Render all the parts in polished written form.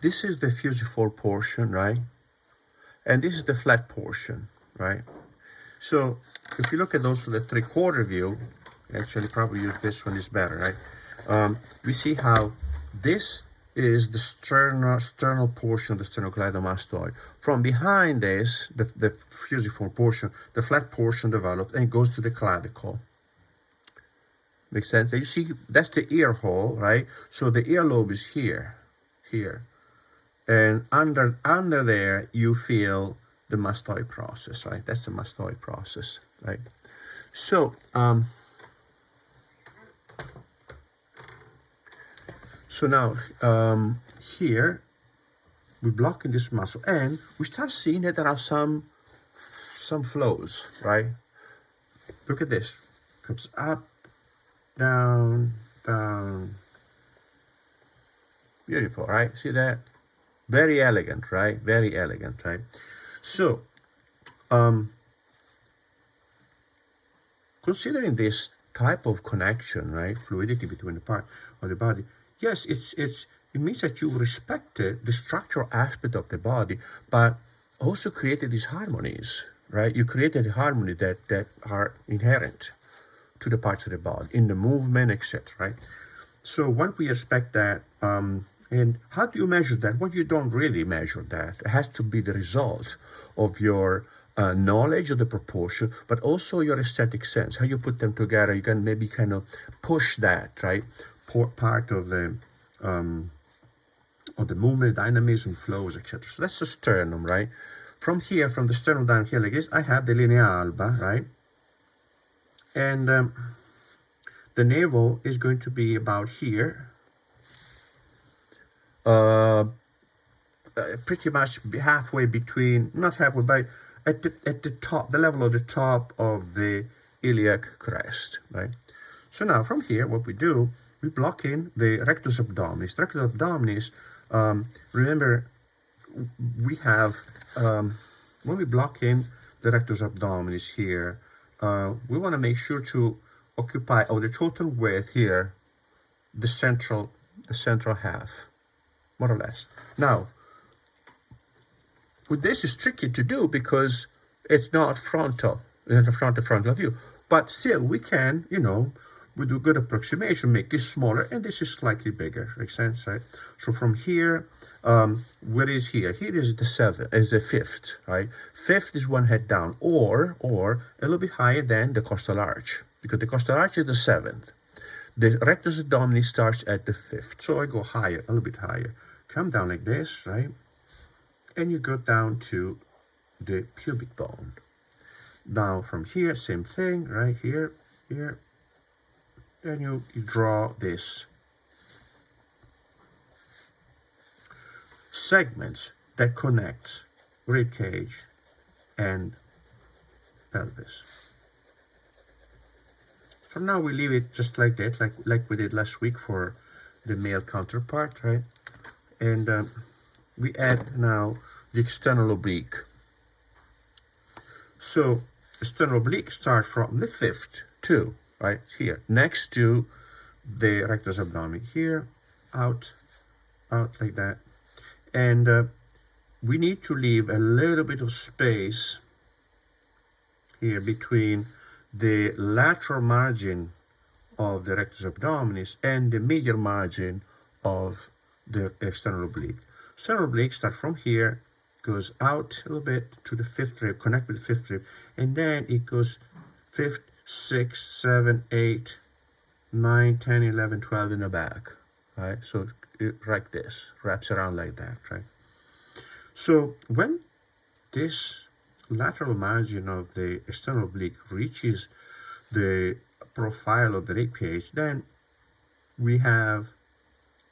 this is the fusiform portion, right? And this is the flat portion, right? So if you look at also the three-quarter view, actually probably use this one is better, right? We see how this is the sternal portion of the sternocleidomastoid. From behind this, the fusiform portion, the flat portion develops and goes to the clavicle. Makes sense? And you see, that's the ear hole, right? So the earlobe is here. And under there, you feel the mastoid process, right? That's the mastoid process, right? So, now, here, we block in this muscle, and we start seeing that there are some flows, right? Look at this. Comes up, down, down. Beautiful, right? See that? Very elegant, right? Very elegant, right? So, considering this type of connection, right? Fluidity between the part of the body, yes, it means that you respected the structural aspect of the body, but also created these harmonies, right? You created a harmony that are inherent to the parts of the body, in the movement, etc., right? So when we respect that, and how do you measure that? Well, you don't really measure that. It has to be the result of your knowledge of the proportion, but also your aesthetic sense, how you put them together. You can maybe kind of push that, right? Part of the movement, dynamism, flows, etc. So that's the sternum, right? From here, from the sternum down here like this, I have the linea alba, right? And the navel is going to be about here. Pretty much halfway between, not halfway, but at the top, the level of the top of the iliac crest, right? So now from here, what we do, we block in the rectus abdominis. The rectus abdominis, remember, we have, when we block in the rectus abdominis here, we want to make sure to occupy, of the total width here, the central half, more or less. Now, with this is tricky to do because it's not frontal, it's not a frontal view. But still, we can, with a good approximation, make this smaller, and this is slightly bigger. Makes sense, right? So from here, what is here? Here is the seventh, is the fifth, right? Fifth is one head down, or a little bit higher than the costal arch, because the costal arch is the seventh. The rectus abdominis starts at the fifth, so I go higher, a little bit higher. Come down like this, right? And you go down to the pubic bone. Now from here, same thing, right here, and you draw this segments that connect ribcage and pelvis. For now, we leave it just like that, like we did last week for the male counterpart, right? And we add now the external oblique. So external oblique starts from the fifth too, right here, next to the rectus abdominis. Here, out like that. And we need to leave a little bit of space here between the lateral margin of the rectus abdominis and the medial margin of the external oblique. External oblique starts from here, goes out a little bit to the fifth rib, connect with the fifth rib, and then it goes 5th, 6th, 7th, 8th, 9, 10, 11, 12 in the back, right? So like this, wraps around like that, right? So when this lateral margin of the external oblique reaches the profile of the ribcage, then we have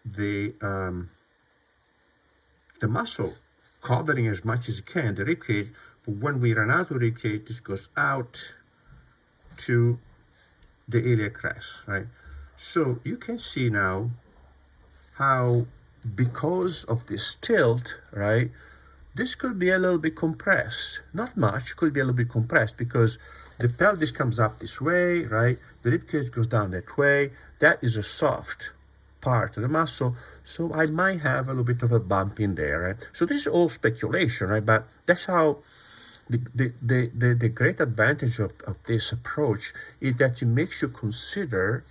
the muscle covering as much as it can the ribcage, but when we run out of ribcage, this goes out to the iliac crest, right? So you can see now how, because of this tilt, right, this could be a little bit compressed. Not much, could be a little bit compressed because the pelvis comes up this way, right? The ribcage goes down that way. That is a soft part of the muscle, so I might have a little bit of a bump in there, right? So this is all speculation, right? But that's how the great advantage of this approach is that it makes you consider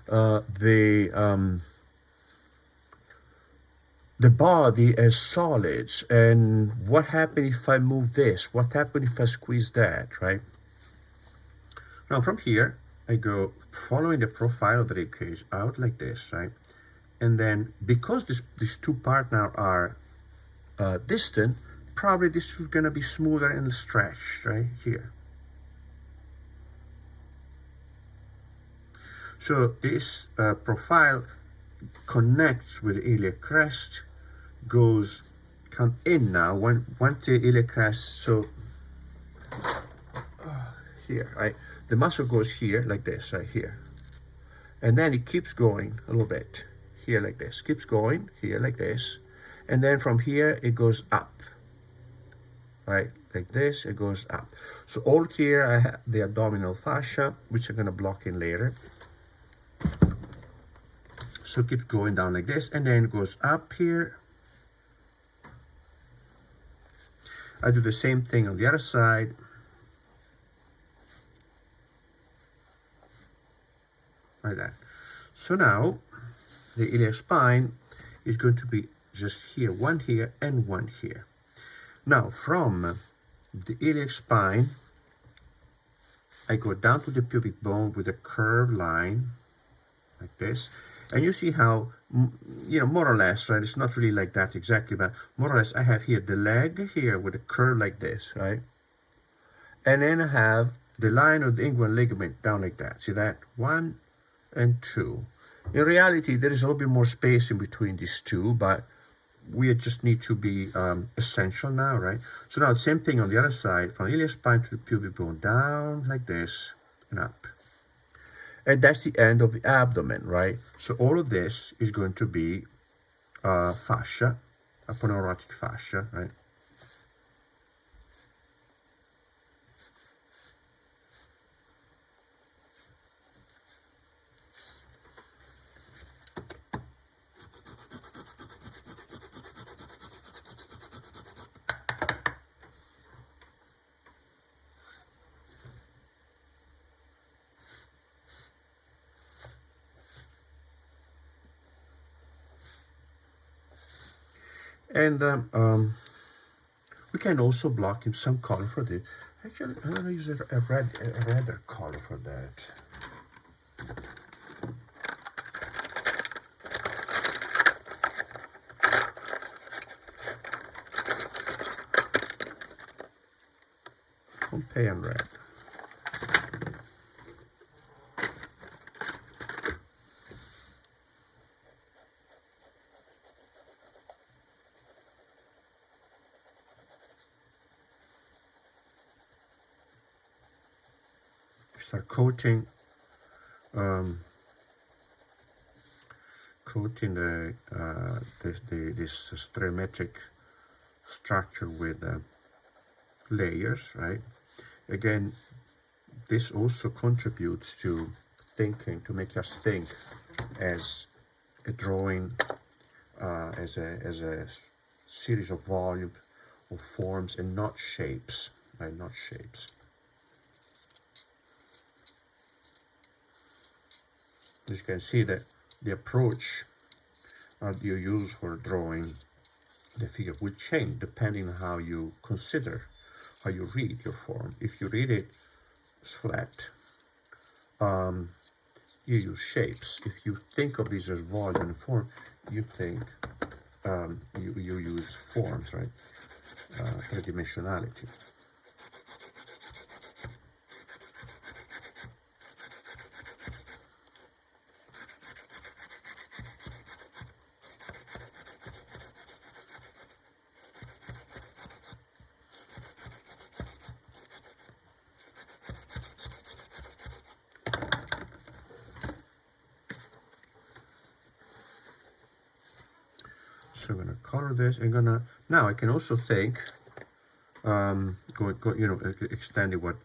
the body as solids, and what happens if I move this? What happens if I squeeze that, right? Now from here, I go following the profile of the ribcage out like this, right? And then because these two parts now are distant, probably this is gonna be smoother and stretched right here. So this profile connects with the iliac crest, come in now once the iliac crest, so here, right? The muscle goes here like this, right here. And then it keeps going a little bit, here like this, keeps going, here like this. And then from here, it goes up, right? Like this, it goes up. So all here, I have the abdominal fascia, which I'm gonna block in later. So it keeps going down like this, and then it goes up here. I do the same thing on the other side. Like that. So now the iliac spine is going to be just here, one here and one here. Now from the iliac spine, I go down to the pubic bone with a curved line like this, and you see how, you know, more or less, right? It's not really like that exactly, but more or less I have here the leg here with a curve like this, right? And then I have the line of the inguinal ligament down like that. See that? 1 and 2. In reality, there is a little bit more space in between these two, but we just need to be essential now, right? So now the same thing on the other side, from the iliac spine to the pubic bone, down like this and up. And that's the end of the abdomen, right? So all of this is going to be fascia, aponeurotic fascia, right? And we can also block in some color for this. Actually, I'm going to use a redder color for that. Pompeian red. Start coating this stereometric structure with layers, right? Again, this also contributes to thinking, to make us think as a drawing, as a series of volume of forms and not shapes, right? Not shapes. As you can see, that the approach you use for drawing the figure will change depending on how you consider, how you read your form. If you read it flat, you use shapes. If you think of these as volume and form, you think you use forms, right? Three-dimensionality. So I'm gonna color this. Now I can also think, expanding what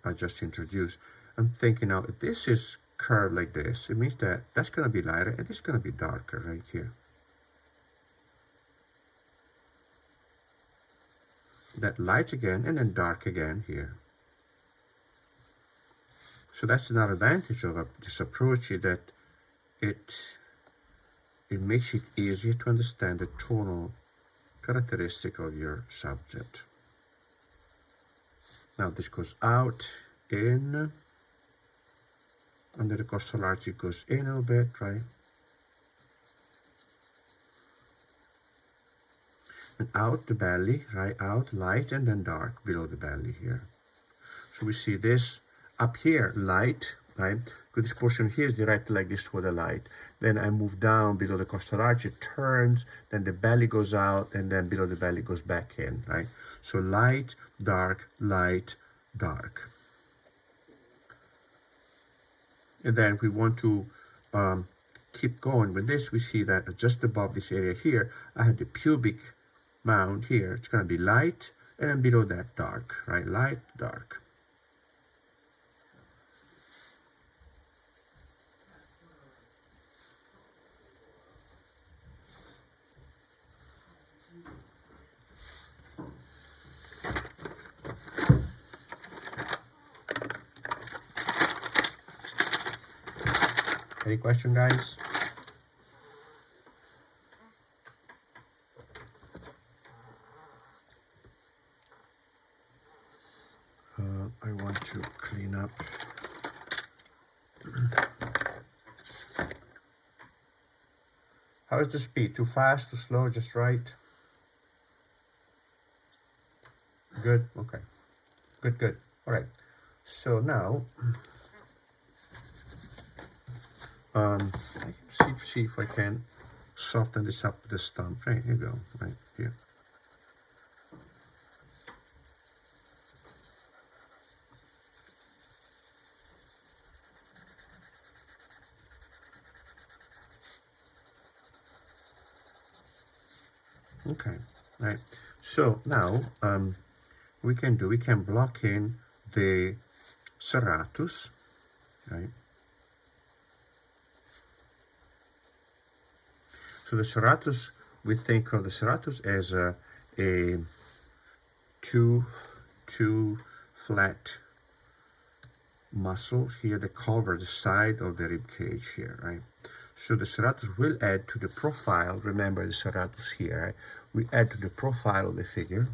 I just introduced. I'm thinking now, if this is curve like this, it means that that's going to be lighter and it's going to be darker right here. That light again and then dark again here. So that's another advantage of this approach, is that it makes it easier to understand the tonal characteristic of your subject. Now this goes out, in, under the costal arch it goes in a little bit, right? And out the belly, right? Out, light, and then dark below the belly here. So we see this up here, light, right? Because this portion here is directly like this toward the light. Then I move down below the costal arch, it turns, then the belly goes out, and then below the belly goes back in, right? So light, dark, dark. And then if we want to keep going with this, we see that just above this area here, I have the pubic mound here. It's going to be light, and then below that dark, right? Light, dark. Any question, guys? I want to clean up. How is the speed? Too fast, too slow, just right? Good, okay. Good. All right. So now, I can see if I can soften this up with the stump. Right, here you go, right here. Okay, right. So now we can block in the serratus, right? So the serratus, we think of the serratus as a two flat muscles here that cover the side of the rib cage here, right? So the serratus will add to the profile. Remember the serratus here, right? We add to the profile of the figure.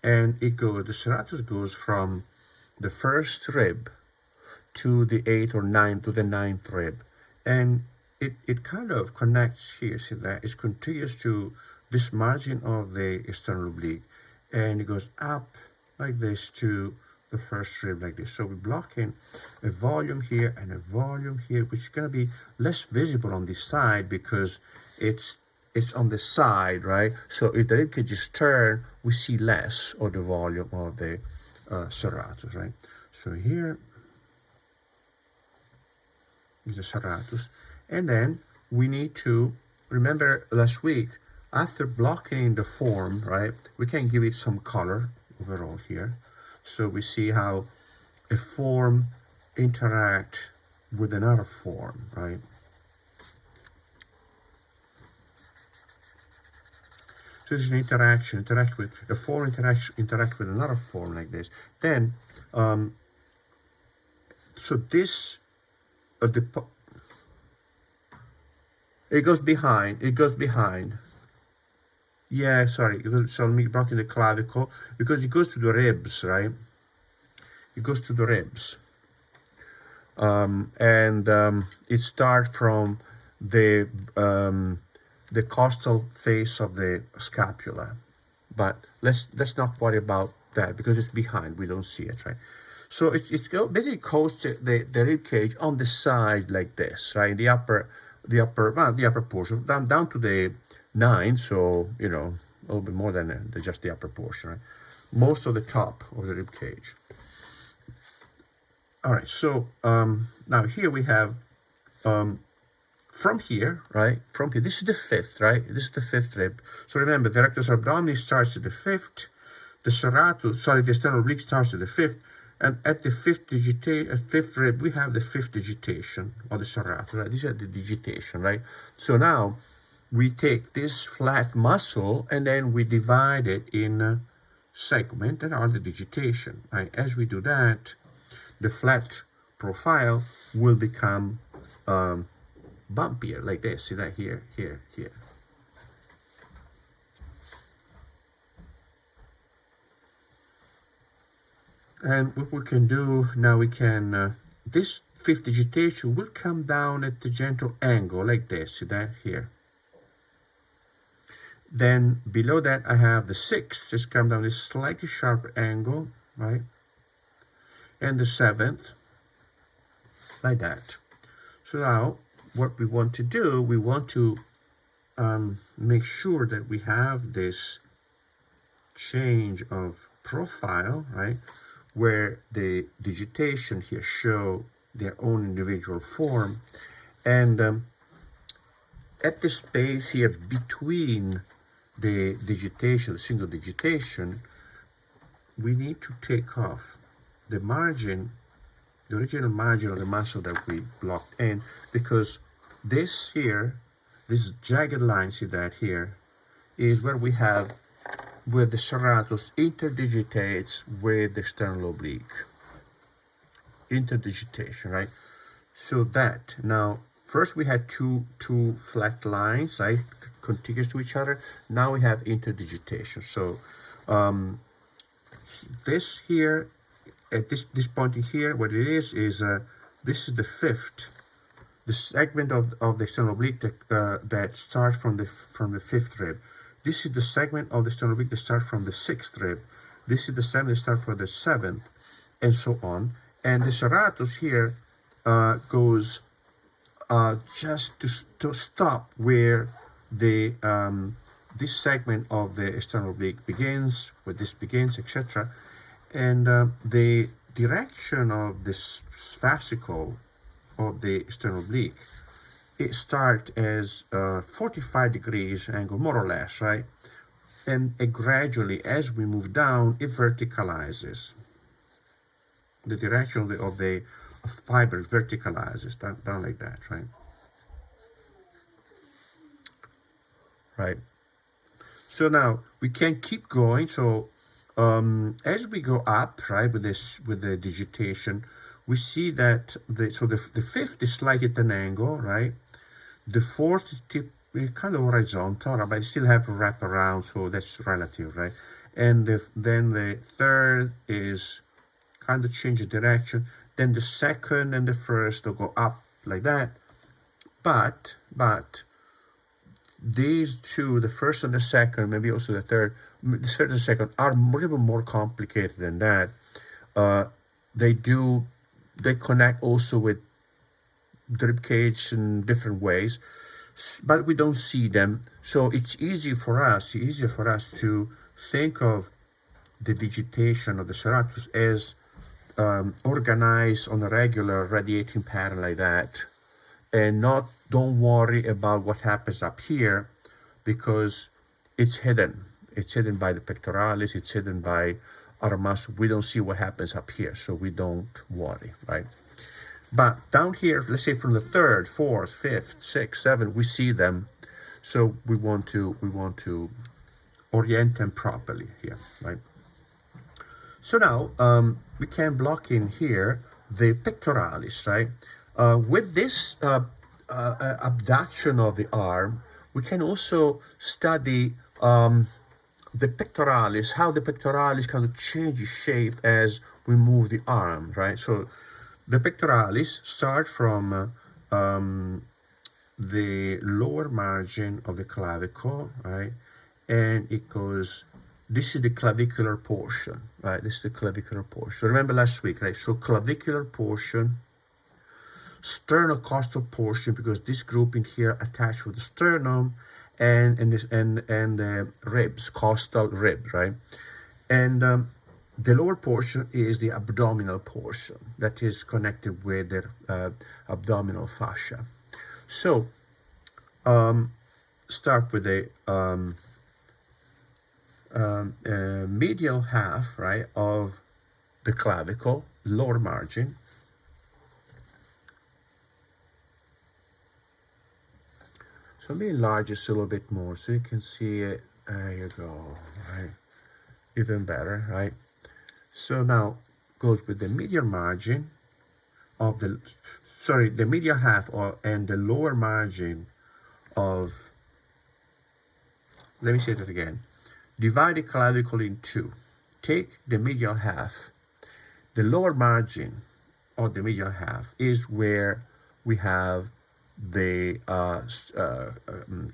And the serratus goes from the first rib to the 8th or 9th to the 9th rib. And it kind of connects here, see that? It's contiguous to this margin of the external oblique. And it goes up like this to the first rib like this. So we block in a volume here and a volume here, which is going to be less visible on this side because it's on the side, right? So if the rib cage is turned, we see less of the volume of the serratus, right? So here is the serratus. And then we need to, remember last week, after blocking the form, right, we can give it some color overall here. So we see how a form interact with another form, right? So this is an interaction, interact with a form, interact with another form like this. Then, so this, it goes behind. Yeah, sorry, so I'm blocking the clavicle because it goes to the ribs, right? It goes to the ribs. It starts from the costal face of the scapula. But let's not worry about that because it's behind, we don't see it, right? So it's basically goes to the rib cage on the side like this, right? The upper portion, down to the 9, so you know a little bit more than just the upper portion, right? Most of the top of the rib cage. All right, so now here we have from here, right? From here, this is the 5th, right? This is the 5th rib. So remember, the rectus abdominis starts at the 5th. The serratus, sorry, the sternal oblique starts at the 5th. And at the fifth rib, we have the fifth digitation of the serratus, right? These are the digitation, right? So now we take this flat muscle and then we divide it in a segment that are the digitation, right? As we do that, the flat profile will become bumpier like this. See that here, here, here. And what we can do now, we can, this fifth digitation will come down at a gentle angle like this, see that here. Then below that I have the sixth, just come down this slightly sharper angle, right? And the seventh, like that. So now what we want to do, we want to make sure that we have this change of profile, right? Where the digitation here show their own individual form. And at the space here between the digitation, the single digitation, we need to take off the margin, the original margin of the muscle that we blocked in, because this here, this jagged line, see that here, is where we have, where the serratus interdigitates with the sternal oblique. Interdigitation, right? So that, now, first we had two flat lines, right, contiguous to each other. Now we have interdigitation. So this here, at this point in here, what it is this is the fifth, the segment of the sternal oblique that starts from the fifth rib. This is the segment of the sternal oblique that starts from the sixth rib. This is the segment that starts from the seventh, and so on. And the serratus here goes just to stop where the this segment of the sternal oblique begins, where this begins, etc. And the direction of this fascicle of the sternal oblique, it starts as 45 degrees angle, more or less, right? And gradually, as we move down, it verticalizes. The direction of the fibers verticalizes down like that, right? Right. So now we can keep going. So as we go up, right, with the digitation, we see that the fifth is slightly at an angle, right? The fourth is kind of horizontal, but it still have to wrap around, so that's relative, right? And then the third is kind of change the direction. Then the second and the first will go up like that. But these two, the first and the second, maybe also the third, the first and the second, are a little more complicated than that. They connect also with the ribcage in different ways, but we don't see them. So it's easier for us to think of the digitation of the serratus as organized on a regular radiating pattern like that, and don't worry about what happens up here, because it's hidden. It's hidden by the pectoralis, it's hidden by other muscles. We don't see what happens up here, so we don't worry, right? But down here, let's say from the third, fourth, fifth, sixth, seventh, we see them. So we want to orient them properly here, right? So now we can block in here the pectoralis, right? With this abduction of the arm, we can also study the pectoralis, how the pectoralis kind of changes shape as we move the arm, right? So the pectoralis start from the lower margin of the clavicle, right? And it goes, this is the clavicular portion, right? This is the clavicular portion. Remember last week, right? So clavicular portion, sternocostal portion, because this group in here attached with the sternum, and the ribs, costal ribs, right? And the lower portion is the abdominal portion that is connected with the abdominal fascia. So start with the medial half, right, of the clavicle, lower margin. So let me enlarge this a little bit more so you can see it. There you go, right? Even better, right? So now goes with the medial margin of the, sorry, the medial half and the lower margin of, let me say that again. Divide the clavicle in two. Take the medial half. The lower margin of the medial half is where we have the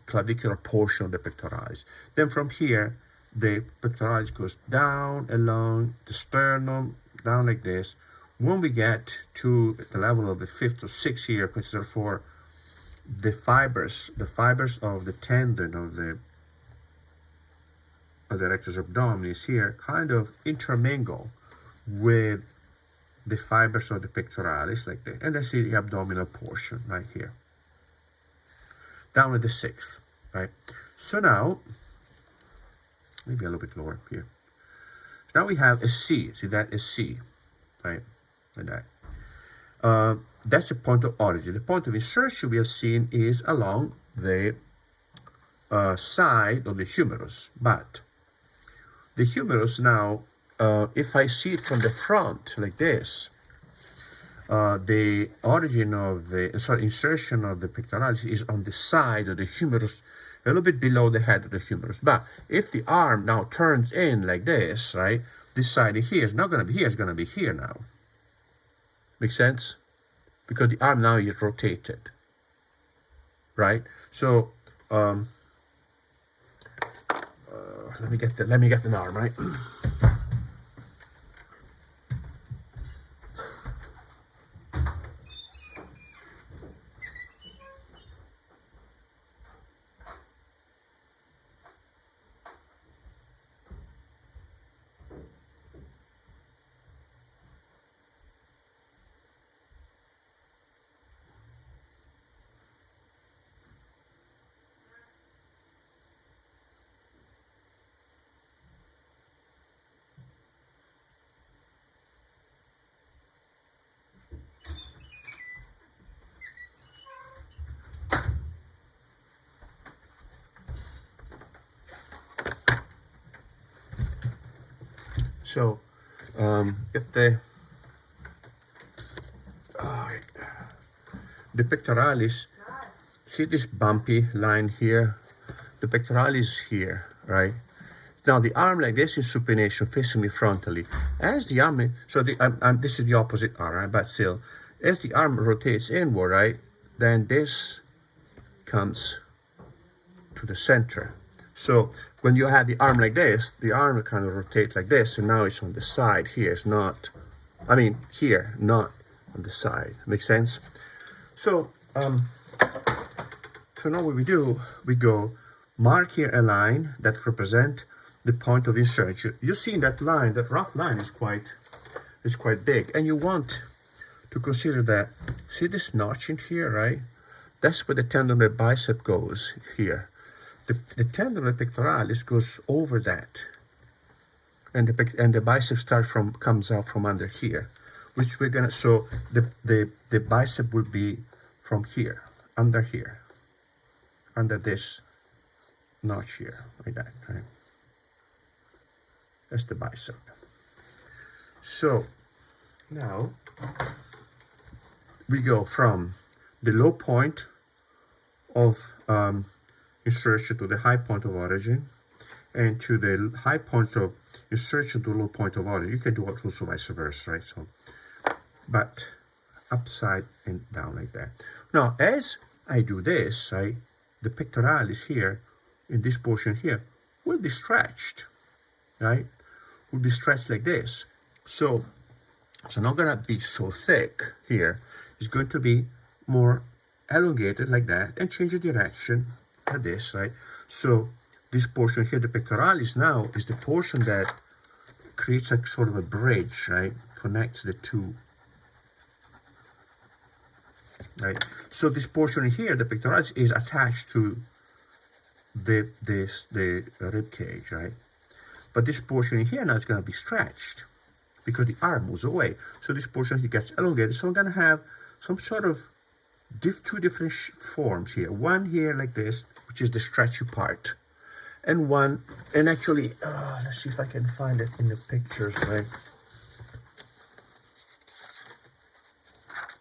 clavicular portion of the pectoralis. Then from here, the pectoralis goes down along the sternum, down like this. When we get to the level of the fifth or sixth here, consider for the fibers of the tendon of the rectus abdominis here kind of intermingle with the fibers of the pectoralis like that, and that's the abdominal portion right here, down at the sixth, right? So now, maybe a little bit lower here. So now we have a C. See that is C, right? Like that. That's the point of origin. The point of insertion we have seen is along the side of the humerus, but the humerus now, if I see it from the front like this, the origin of the, insertion of the pectoralis is on the side of the humerus, a little bit below the head of the humerus. But if the arm now turns in like this, right, this side here is not going to be here, it's going to be here now. Make sense? Because the arm now is rotated, right? So, let me get the arm, right? So, if the pectoralis, see this bumpy line here? The pectoralis here, right? Now the arm like this is supination, facing me frontally. As the arm, so this is the opposite arm, right? But still, as the arm rotates inward, right, then this comes to the center. So when you have the arm like this, the arm kind of rotates like this, and now it's on the side here. It's not, I mean, here, not on the side. Make sense? So, so now what we do, we go mark here a line that represent the point of insertion. You see that line, that rough line is quite big, and you want to consider that. See this notch in here, right? That's where the tendon of the bicep goes here. The tendon of the pectoralis goes over that, and the bicep comes out from under here, which we're gonna. So the bicep will be from here, under this notch here, like that, right? That's the bicep. So now we go from the low point of insertion to the high point of origin, and to the high point of insertion to the low point of origin. You can do it also vice versa, right? So, but upside and down like that. Now, as I do this, right, the pectoralis here, in this portion here, will be stretched, right? Will be stretched like this. So not gonna be so thick here. It's going to be more elongated like that, and change the direction like this, right? So this portion here, the pectoralis now, is the portion that creates a sort of a bridge, right? Connects the two, right? So this portion here, the pectoralis, is attached to the rib cage, right? But this portion here now is going to be stretched because the arm moves away. So this portion here gets elongated. So I'm going to have some sort of two different forms here. One here like this, which is the stretchy part. And one, and actually, let's see if I can find it in the pictures, right?